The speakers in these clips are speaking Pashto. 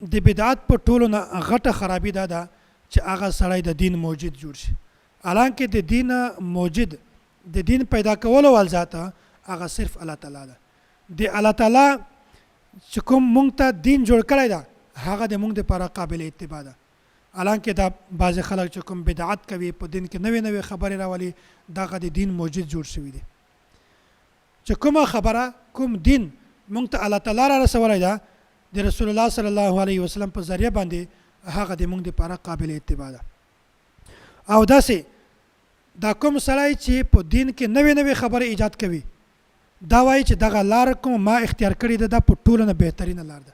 د بدعت په ټولو نه غټه خرابي دا ده چې هغه سړی د دین موجد جوړ شي. حالانکه د دین موجد د دین پیدا کولو ول ذاته هغه صرف الله تعالی ده. د الله تعالی چې کوم مونږ ته دین جوړ کړی ده هغه د مونږ لپاره قابل اتباع ده. حالانکه دا بعض خلک چې کوم بدعت کوي په دین کې نوې نوې خبرې راولي دغه د دین موجد جوړ شوی دی. چې کومه خبره کوم دین مونږ ته الله تعالی را رسولی ده د رسول الله صلی الله علیه وسلم په ذریعہ باندې هغه د مونږ لپاره قابل اتباع ده. او داسې دا کوم سړی چې په دین کې نوې نوې خبرې ایجاد کوي دا وایي چې دغه لار کوم ما اختیار کړې ده دا په ټولو نه بهترینه لار ده.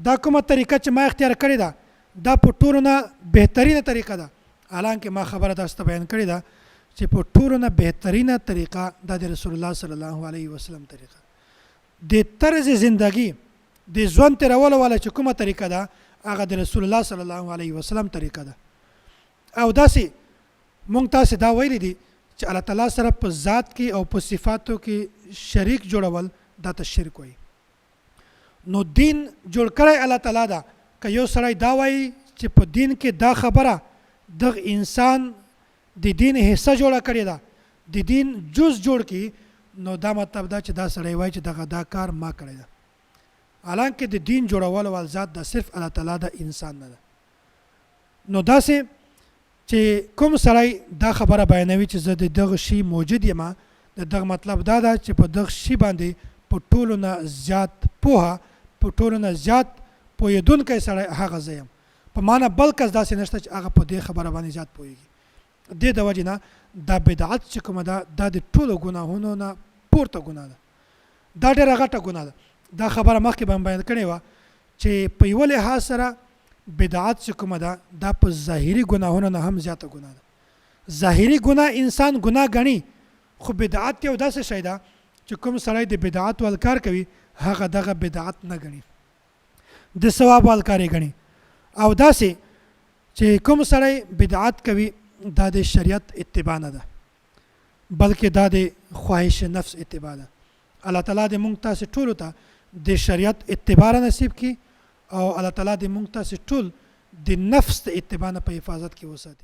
دا کومه طریقه چې ما اختیار کړې ده دا په ټولو نه بهترینه طریقه ده. حالانکه ما خبره تاسو ته بیان کړې ده چې په ټولو نه بهترینه طریقه دا د رسول الله صلی الله علیه وسلم طریقه. د طرز زندگی د ژوند تیرولو والا چې کومه طریقه ده هغه د رسول الله صلی الله علیه وسلم طریقه ده. او داسې مونږ تاسې دا ویلی دي چې الله تعالی سره په ذات کې او په صفاتو کې شریک جوړول دا ته شرک وایي. نو دین جوړ کړی الله تعالی ده که یو سړی دا وایي چې په دین کې دا خبره دغه انسان د دین حصه جوړه کړې ده د دین جز جوړ کړي نو دا مطلب دا چې دا سړی وایي چې دغه دا کار ما کړی ده. حالانکه د دین جوړول ول ذات دا صرف الله تعالی د انسان نه ده. نو داسې چې کوم سړی دا خبره بیانوي چې زه د دغه شی موجود یم د دغه مطلب دا ده چې په دغه شی باندې په ټولو نه زیات پوهه په ټولو نه زیات پوهېدونکی سړی هغه زه یم. په معنا بل کس داسې نشته چې هغه په دې خبره باندې زیات پوهېږي. دې د وجې نه دا بدعت چې کومه ده دا د ټولو ګناهونو نه پورته ګناه ده. دا ډېره غټه ګناه ده. دا خبره مخکې به بیان کړې وه چې په یوه لحاظ سره بدعت چې کومه ده دا په ظاهري ګناهونو نه هم زیاته ګناه ده. ظاهري ګناه انسان ګناه ګڼي خو بدعت یو داسې شی ده چې کوم سړی د بدعت ول کار کوي هغه دغه بدعت نه ګڼي د ثواب ول کار یې ګڼي. او داسې چې کوم سړی بدعت کوي دا د شریعت اتباع نه ده بلکې دا د خواهش نفس اتباع ده. الله تعالی دې مونږ تاسې ټولو ته د شریعت اتباع نصیب کړي او الله تعالی دې مونږ تاسې ټول د نفس د اتباع نه په حفاظت کې وساتي.